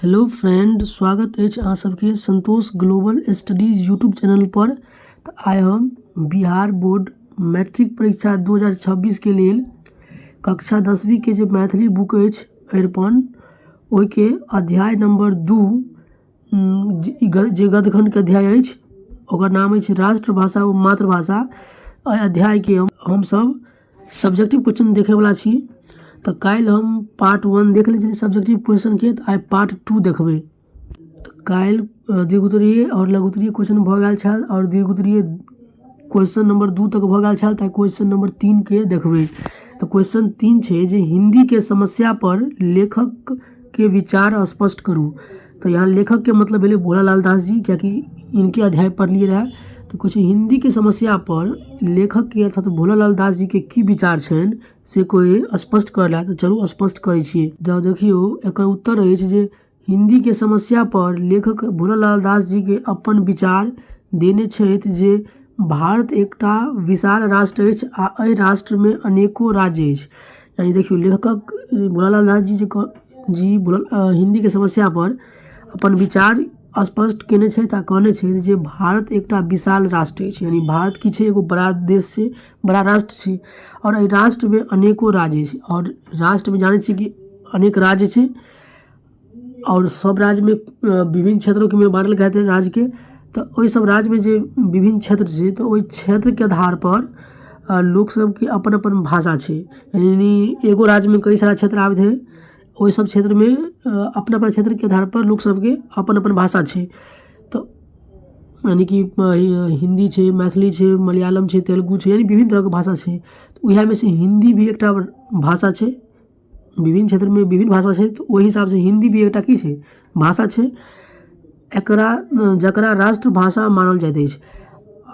Hello friend, स्वागत अछि अहाँ सबके संतोष ग्लोबल स्टडीज यूट्यूब चैनल पर। तो आइ हम बिहार बोर्ड मैट्रिक परीक्षा 2026 के लेल कक्षा 10वीं के जे मैथिली बुक अछि अरिपन ओहिके अध्याय नंबर 2 जे गद्यखंड के अध्याय अछि ओकर नाम अछि राष्ट्रभाषा व मातृभाषा। अध्याय के हम सब सब्जेक्टिव क्वेश्चन देखे वाला छी। तो काल्हि हम पार्ट 1 देख ली सब्जेक्टिव क्वेश्चन के, तो आई पार्ट 2 देखबे। तो काल्हि दीर्घोत्तरीय और लघुत्तरीय क्वेश्चन भ गेल छल और दीर्घोत्तरीय क्वेश्चन नंबर 2 तक भ गेल छल, तो क्वेश्चन नंबर 3 के देखबे। तो क्वेश्चन 3 छे जे हिंदी के समस्या पर लेखक के विचार स्पष्ट करू। तो यहाँ लेखक के मतलब भेले भोलालाल दास जी, क्योंकि इनके अध्याय पढ़लिए रहे। तो कुछ हिंदी के समस्या पर लेखक के अर्थात भोलालाल दास जी के की विचार छन से कोई स्पष्ट करला। तो चलू स्पष्ट करै छिए। तो देखियो एकर उत्तर अछि जे हिंदी के समस्या पर लेखक भोलालाल दास जी के अपन विचार देने छथि जे भारत एकटा विशाल राष्ट्र अछि आ एहि राष्ट्र में अनेको राज्य अछि। यानी देखियो लेखक भोलालाल दास जी हिंदी के समस्या पर अपन विचार स्पष्ट केने छथि आ कहने छथि जे भारत एकटा विशाल राष्ट्र अछि। यानी भारत की छे एगो बड़ा देश से बड़ा राष्ट्र छे और एहि राष्ट्र में अनेको राज्य छे और राष्ट्र में जाने छे कि अनेक राज्य छे और सब राज्य में विभिन्न क्षेत्रों के में बांटल गए थे राज्य के। तो ओहि सब राज्य में जे विभिन्न क्षेत्र छे तो ओहि क्षेत्र के आधार पर लोग सब के अपन अपन भाषा छे। यानी एगो राज्य में कई सारा क्षेत्र आवे थे, वही सब क्षेत्र में अपना अपना क्षेत्र के आधार पर लोग सबके अपन अपन भाषा छे। तो यानी कि हिंदी छे, मैथिली छे, मलयालम छे, तेलुगु छे, यानी विभिन्न तरह के भाषा छे। तो वह में से हिंदी भी एक भाषा छे। विभिन्न क्षेत्र में विभिन्न भाषा छे, तो वही हिसाब से हिंदी भी एक की छे भाषा छे जकरा राष्ट्रभाषा मानल जाइत अछि।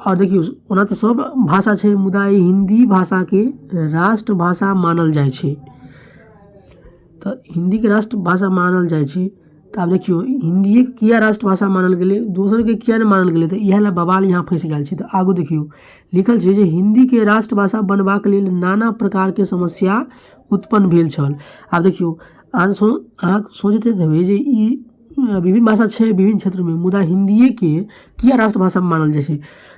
और देखियो ओना तो सब भाषा छे, मुदा हिंदी भाषा के राष्ट्रभाषा मानल जाय छे। तो हिंदी के राष्ट्रभाषा मानल जाय छे। तो अब देखियो हिंदी के किया राष्ट्रभाषा मानल गेले, दूसर के किया नहीं मानल गेले, तो यह ला बवाल यहाँ फंस गया छे। तो आगू देखियो लिखल छे जे हिंदी के राष्ट्रभाषा बनबाक लेल नाना प्रकार के समस्या उत्पन्न भेल छल। अब देखियो अहाँ सोचते हेबे जे ई विभिन्न भाषा छे विभिन्न क्षेत्र में, मुदा हिंदी के किया राष्ट्रभाषा मानल जाय छे।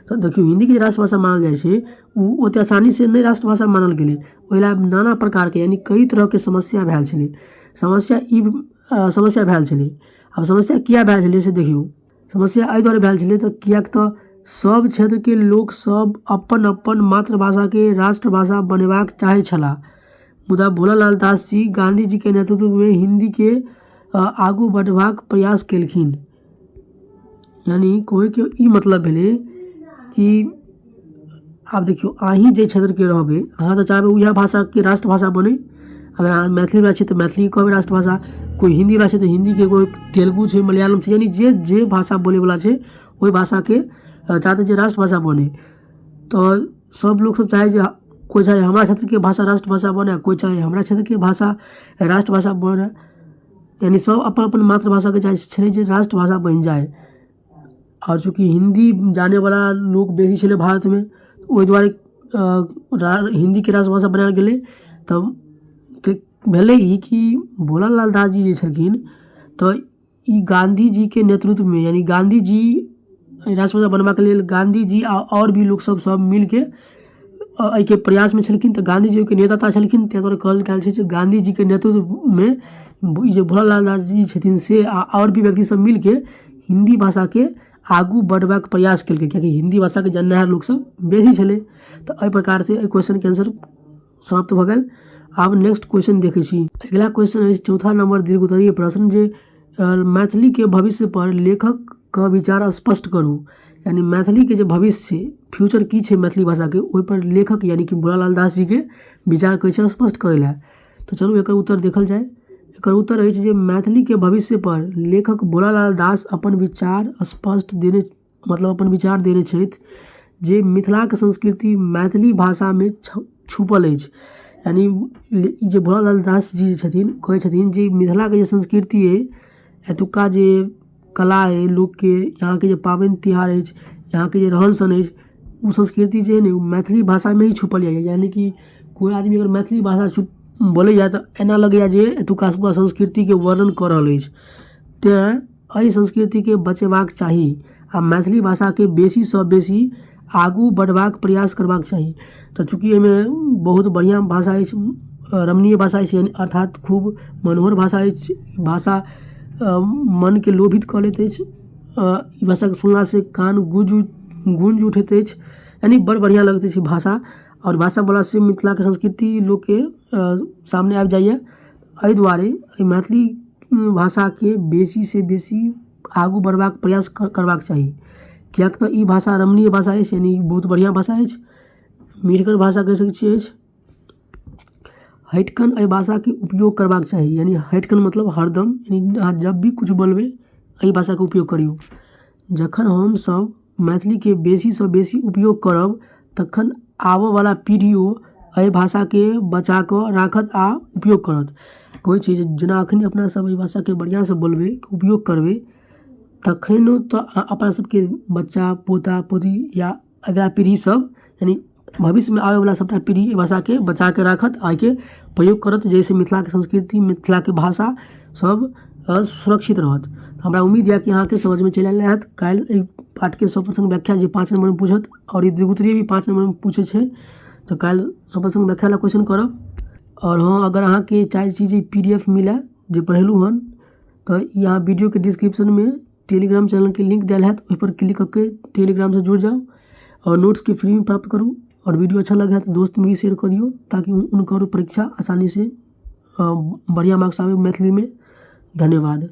तो देखियो हिंदी के राष्ट्रभाषा मानल जाय छे उ ओते आसानी से नहीं राष्ट्रभाषा मानल गेले। ओहिला नाना प्रकार के यानी कई तरह के समस्या भेल छले। समस्या भेल छले। अब समस्या किया भेल छले से देखियो समस्या एहि दुआरे भेल छले तो कियाक तो सब क्षेत्र के लोग सब अपन अपन मातृभाषा के राष्ट्रभाषा बनेबाक चाहे छला, मुदा भोलालाल दास जी गांधी जी के नेतृत्व में हिंदी के आगू बढ़बाक प्रयास केलखिन। यानी कोई के ई मतलब भेले कि आप देखियो अहीं जे क्षेत्र के रहबे अहाँ तो चाहबे उह भाषा के राष्ट्रभाषा बने। अगर अहाँ मैथिली भाषा तो मैथिली कहबे राष्ट्रभाषा, कोई हिंदी भाषा तो हिंदी के, कोई तेलुगु छे, मलयालम छे, यानी जे भाषा बोले वाला छे वही भाषा के चाहते जे राष्ट्रभाषा बने। तो सब लोग सब चाहे जे कोई चाहे हमारा क्षेत्र के भाषा राष्ट्रभाषा बने, कोई चाहे हमारा क्षेत्र के भाषा राष्ट्रभाषा बने। यानी सब अपन अपन मातृभाषा के चाहे जे राष्ट्रभाषा बन जाए। और चूँकि हिंदी जाने वाला लोग बेसी छे भारत में, ओहि द्वारे हिंदी के राष्ट्रभाषा बनायल गेले। तब भेले ई कि भोलालाल दास जी जे छलखिन तो ई गांधी जी के नेतृत्व में, यानी गांधी जी राष्ट्रभाषा बनवा के लिए गांधी जी और भी लोग सब मिल के एहि के प्रयास में छलखिन। तो गांधी जी के नेता छलखिन, ते द्वारा कहल गेल छे गांधी जी के नेतृत्व में जे भोलालाल दास जी छथिन से और भी व्यक्ति सब मिल के हिंदी भाषा के आगू बढ़बाक प्रयास केलकै, क्योंकि हिंदी भाषा के जाननिहार लोग सब बेसी छले। तो एहि प्रकार से क्वेश्चन के आंसर समाप्त भ गेल। अब नेक्स्ट क्वेश्चन देखे छी। अगला क्वेश्चन है चौथा नंबर दीर्घोत्तरीय प्रश्न जे मैथिली के भविष्य पर लेखक का विचार स्पष्ट करू। यानी मैथिली के जो भविष्य फ्यूचर की छे मैथिली भाषा के, ओहि पर लेखक यानी कि भोलालाल दास जी के विचार कैसे स्पष्ट करेला। तो चलू एकर उत्तर देखल जाए। एकर उत्तर है जे मैथिली के भविष्य पर लेखक भोलालाल दास अपन विचार स्पष्ट देने अपन विचार देने छथि जे मिथिला के संस्कृति मैथिली भाषा में छुपल अछि। यानी जे भोलालाल दास जी छथिन कहे छथिन जे मिथिला के संस्कृति है, एतुका जे कला है लोग के, यहाँ के जो पाबनि तिहार है, यहाँ के जो रहन सहन है, वो संस्कृति जो है ना मैथिली भाषा में ही छुपल है। यानी कि कोई आदमी अगर मैथिली भाषा बोले जाए तो एना लगे जे एतुका संस्कृति के वर्णन कर रहल अछि। तेँ एहि संस्कृति के बचेबाक चाही आ मैथिली भाषा के बेसी सँ बेसी आगू बढ़बाक प्रयास करबाक चाही। तऽ चूँकि एहिमे बहुत बढ़िआँ भाषा अछि, रमणीय भाषा अछि, अर्थात खूब मनोहर भाषा अछि। भाषा मन के लोभित कऽ लैत अछि। ई भाषा के सुनला से कान गूंज उठैत अछि, यानी बड़ बढ़िआँ लगैत अछि भाषा। और भाषा बोला से मिथिला के संस्कृति लोग के सामने आबि जाइए। एहि दुआरे मैथिली भाषा के बेसी से बेसी आगू बढ़बाक प्रयास करबाक चाही, किएक तऽ ई भाषा रमणीय भाषा अछि, यानी बहुत बढ़िआँ भाषा अछि, मीठगर भाषा कहि सकैत छियै अछि। हटिकन एहि भाषा के उपयोग करबाक चाही, यानी हटिकन मतलब हरदम, यानी अहाँ जब भी कुछ बोलबै एहि भाषा के उपयोग करियौ। जखन हम सब मैथिली के बेसी सँ बेसी उपयोग करब तखन आबयवला पीढ़ियो एहि भाषा के बचा कऽ राखत आ उपयोग करत। कोई चीज जेना अखन अपना सब एहि भाषा के बढ़िआँ से बोलबै, उपयोग करबै, तखन तऽ अपना सबके बच्चा पोता पोती या अगिला पीढ़ी सब, यानी भविष्य में आबयवला सबटा पीढ़ी एहि भाषा के बचा के राखत, आके प्रयोग करत, जैसे मिथिला के संस्कृति, मिथिला के भाषा सब सुरक्षित रहत। हमरा उम्मीद है कि अहाँके समझ में चलि आयल हैत। काल्हि एहि पाठ के सप्रसंग व्याख्या जे 5 नंबर में पूछत, और ई द्विगुत्रीय भी 5 नंबर में पूछे छै, तो काल्हि सप्रसंग व्याख्या ला क्वेश्चन करब। और हाँ, अगर अहाँके चाहे चीज PDF मिले जे पढ़ेलू हन, तो यहाँ वीडियो के डिस्क्रिप्शन में टेलीग्राम चैनल के लिंक दिया है, वहीं पर क्लिक करके टेलीग्राम से जुड़ जाओ और नोट्स के फ्री में प्राप्त करूँ। और वीडियो अच्छा लगे तो दोस्त में भी शेयर कर दियो, ताकि उनका परीक्षा आसानी से बढ़िया मार्क्स आवे मैथिली में। धन्यवाद।